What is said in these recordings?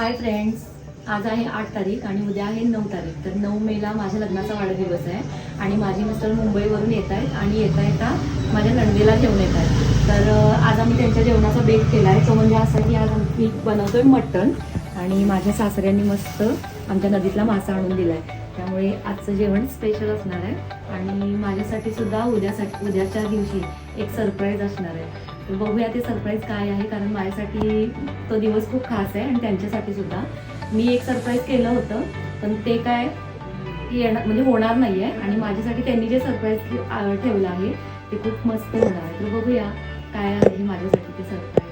Hi friends, आज आहे 8 तारीख आणि उद्या आहे 9 तारीख. तर 9 मेला माझ्या लग्नाचा वाढदिवस आहे आणि माझे मिस्टर मुंबईवरून येत आहेत आणि येता माझ्या नंदेला घेऊन येत आहेत. तर आज आम्ही त्यांच्या जेवणाचा बेत केला आहे. तो म्हणजे असा की आज आम्ही बनवतोय मटण आणि माझ्या सासऱ्यांनी मस्त आमच्या नदीतला मासा आणून दिला आहे. त्यामुळे आजचं जेवण स्पेशल असणार आहे आणि माझ्यासाठी सुद्धा उद्याच्या दिवशी एक सरप्राईज असणार आहे. तर बघूया ते सरप्राईज काय आहे, कारण माझ्यासाठी तो दिवस खूप खास आहे आणि त्यांच्यासाठी सुद्धा. मी एक सरप्राईज केलं होतं पण ते काय म्हणजे होणार नाही आहे आणि माझ्यासाठी त्यांनी जे सरप्राईज ठेवलं आहे ते खूप मस्त होणार आहे. तर बघूया काय आहे माझ्यासाठी ते सरप्राईज.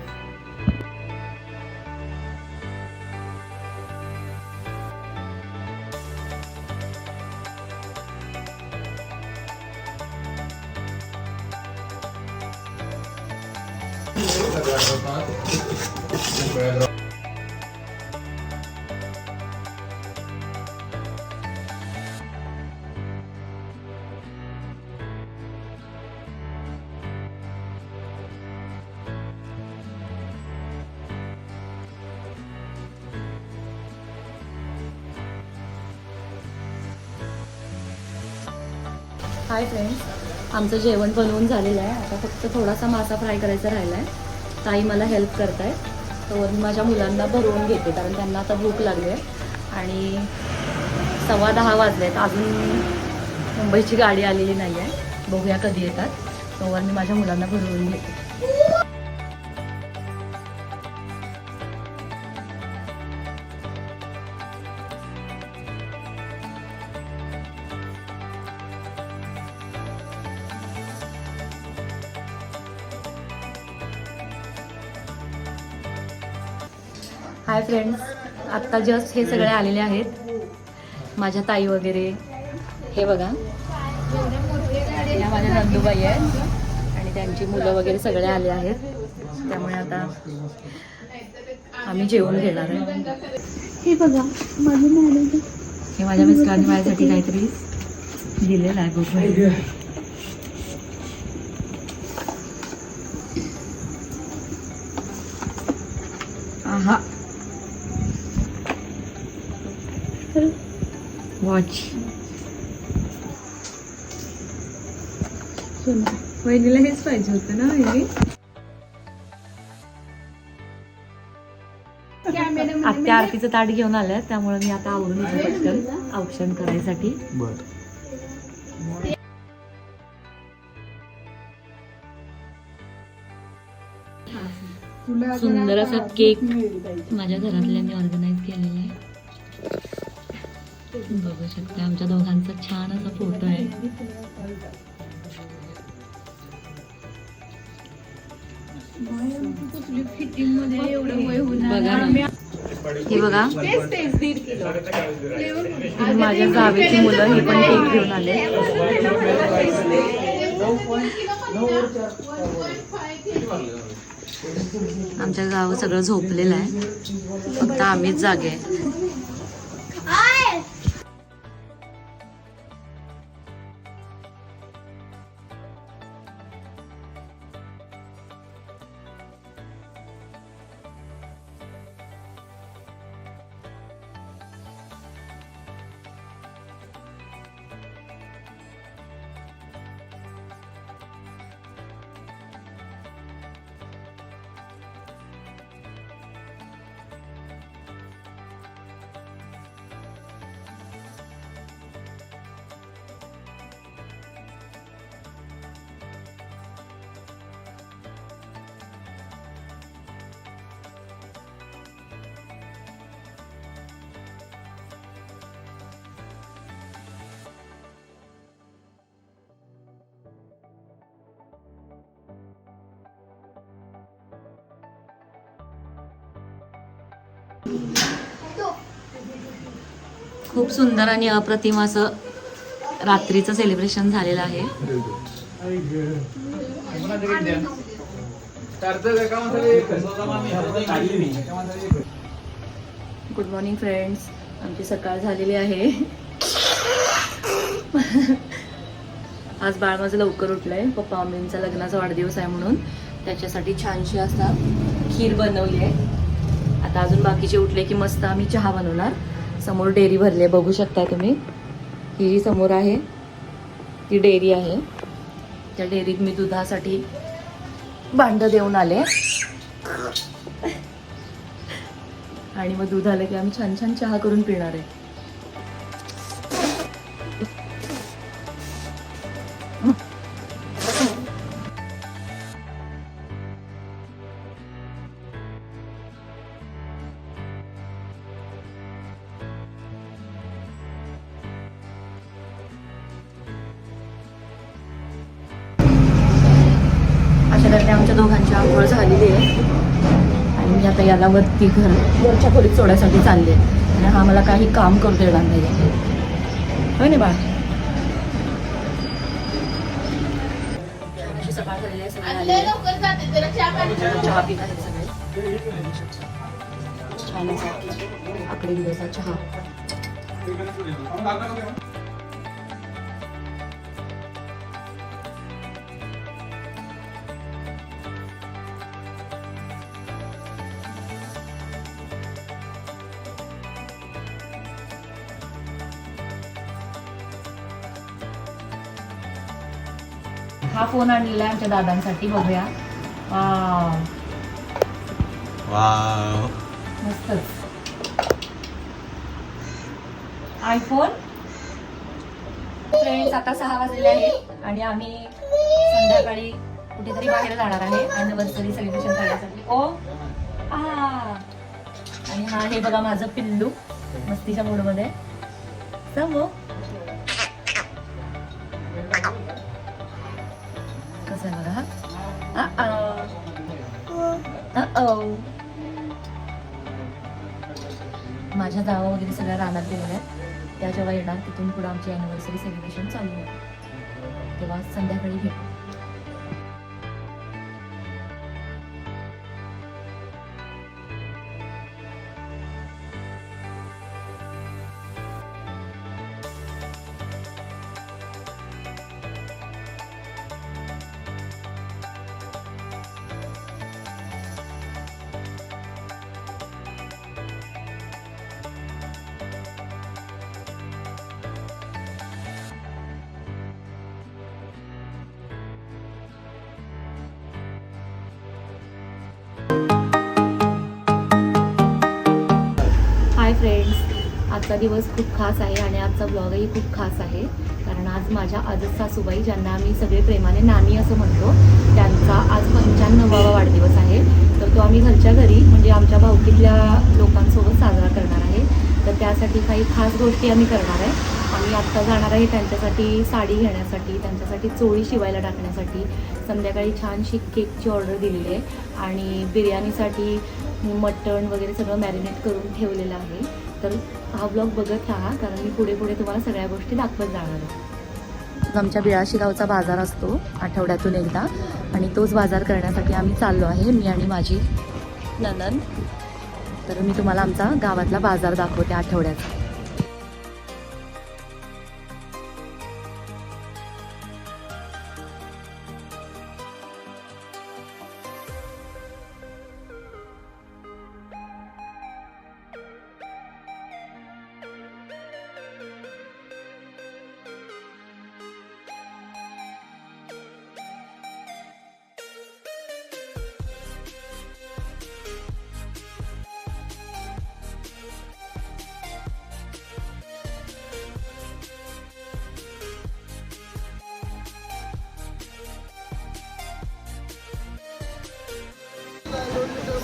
हाय फ्रेंड्स, आमचं जेवण बनवून झालेलं आहे. आता फक्त थोडासा मासा फ्राय करायचा राहिला आहे. ताई मला हेल्प करत आहे. तर मी माझ्या मुलांना भरवून घेते कारण त्यांना आता भूक लागली आहे आणि 10:15 वाजले आहेत. अजून मुंबईची गाडी आलेली नाही आहे. बघूया कधी येतात. तर मी माझ्या मुलांना भरवून घेते. हाय फ्रेंड्स, आत्ता जस्ट हे सगळे आलेले आहेत. माझ्या ताई वगैरे हे बघा, या माझ्या नंदूबाई आहेत आणि त्यांची मुलं वगैरे सगळे आले आहेत. त्यामुळे आता आम्ही जेवण घेणार आहे. हे बघा हे माझ्या मिस्टरांनी माझ्यासाठी काहीतरी दिलेलं आहे. बघू आहा, वॉच. वहिनीला हेच पाहिजे होतं ना. वहिनी आत्या आरतीचं ताट घेऊन आलंय, त्यामुळे मी आता आवरून पटकन औक्षण करायसाठी. सुंदर असा केक माझ्या घरातल्यांनी ऑर्गनाईज केलेला आहे. बघू शकता आमच्या दोघांचा छान असा फोटो आहे. हे बघा, माझ्या जावेची मुलं ही पण केक घेऊन आले. आमच्या गाव सगळं झोपलेलं आहे, फक्त आम्हीच जागे आहे. खूप सुंदर आणि अप्रतिम असं रात्रीचं सेलिब्रेशन झालेलं आहे. गुड मॉर्निंग फ्रेंड्स, आमची सकाळ झालेली आहे. आज बाळ माझं लवकर उठलंय. पप्पा मम्मींचा लग्नाचा वाढदिवस आहे म्हणून त्याच्यासाठी छानशी असा खीर बनवली आहे. आता अजून बाकीचे उठले की मस्त आम्ही चहा बनवणार. समोर डेअरी भरली आहे, बघू शकता तुम्ही. ही जी समोर आहे ती डेअरी आहे. त्या डेअरीत मी दुधासाठी भांड देऊन आले आणि मग दूध आलं की आम्ही छान छान चहा करून पिणार आहे. अशा प्रकारे आमच्या दोघांची आंघोळ झालेली आहे आणि मी आता याला वरती वरच्या खोलीत सोडायसाठी चालले आणि हा मला काही काम करू देणार नाही. होय ना बाळ. अशी सकाळ झालेली आहे, सगळे आलेले आहेत. चहा पित आहेत सगळे. छान असा आकडे दिवसा चहा. हा फोन आणलेला आहे आमच्या दादांसाठी, बघूया. वाव. मस्तच आयफोन. फ्रेंड्स, आता 6 वाजलेले आहेत आणि आम्ही संध्याकाळी कुठेतरी बाहेर जाणार आहे अॅनिव्हर्सरी सेलिब्रेशन करण्यासाठी. ओ आणि हा हे बघा माझं पिल्लू मस्तीच्या मूडमध्ये. समो कसं आहे बघा. माझ्या जावा वगैरे सगळ्या रानात गेलेल्या आहेत. त्या जेव्हा येणार तिथून पुढे आमची अॅनिव्हर्सरी सेलिब्रेशन चालू आहे, तेव्हा संध्याकाळी भेटू. हाय फ्रेंड्स, आजचा दिवस खूप खास आहे आणि आजचा ब्लॉगही खूप खास आहे. कारण आज माझ्या आजच सासूबाई, ज्यांना आम्ही सगळे प्रेमाने नानी असं म्हणतो, त्यांचा आज 95वा वाढदिवस आहे. तर तो आम्ही घरच्या घरी म्हणजे आमच्या भावकीतल्या लोकांसोबत साजरा करणार आहे. तर त्यासाठी काही खास गोष्टी आम्ही करणार आहे. आम्ही आत्ता जाणार आहे त्यांच्यासाठी साडी घेण्यासाठी, त्यांच्यासाठी चोळी शिवायला टाकण्यासाठी. संध्याकाळी छानशी केकची ऑर्डर दिलेली आहे आणि बिर्याणीसाठी मटण वगैरे सगळं मॅरिनेट करून ठेवलेलं आहे. तर हा ब्लॉग बघत राहा, कारण मी पुढे पुढे तुम्हाला सगळ्या गोष्टी दाखवत जाणार आहे. आमच्या बिळाशी गावचा बाजार असतो आठवड्यातून एकदा आणि तोच बाजार करण्यासाठी आम्ही चाललो आहे, मी आणि माझी नणंद. तर मी तुम्हाला आमचा गावातला बाजार दाखवते आठवड्याचा.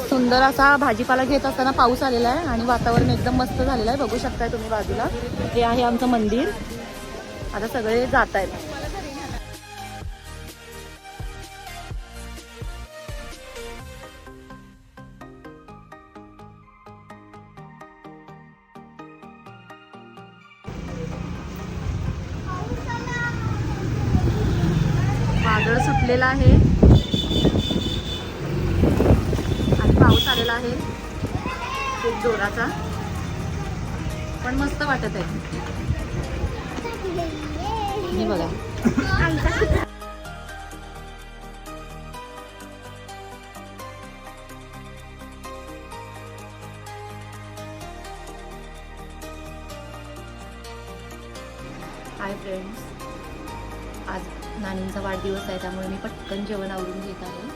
सुंदर असा भाजीपाला घेत असताना पाऊस आलेला आहे आणि वातावरण एकदम मस्त झालेलं आहे. बघू शकताय तुम्ही बाजूला, हे आहे आमचं मंदिर. आता सगळे जात आहेत. वादळ सुटलेलं आहे आणि पाऊस आलेला आहे खूप जोराचा, पण मस्त वाटत आहे. हे बघा, हाय फ्रेंड्स, आज नानींचा वाढदिवस आहे त्यामुळे मी पटकन जेवण आवरून घेत आहे.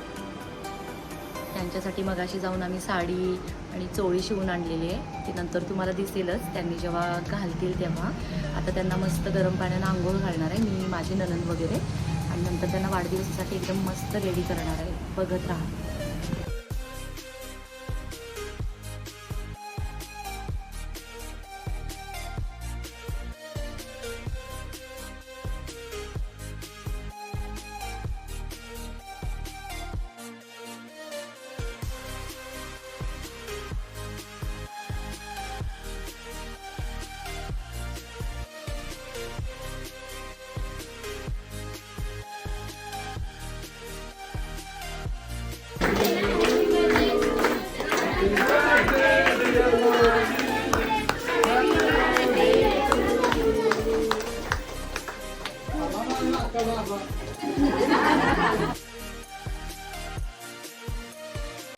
त्यांच्यासाठी मगाशी जाऊन आम्ही साडी आणि चोळी शिवून आणलेली आहे. ती नंतर तुम्हाला दिसेलच त्यांनी जेव्हा घालतील तेव्हा. आता त्यांना मस्त गरम पाण्यानं आंघोळ घालणार आहे मी, माझी नणंद वगैरे, आणि नंतर त्यांना वाढदिवसासाठी एकदम मस्त रेडी करणार आहे. बघत राहा.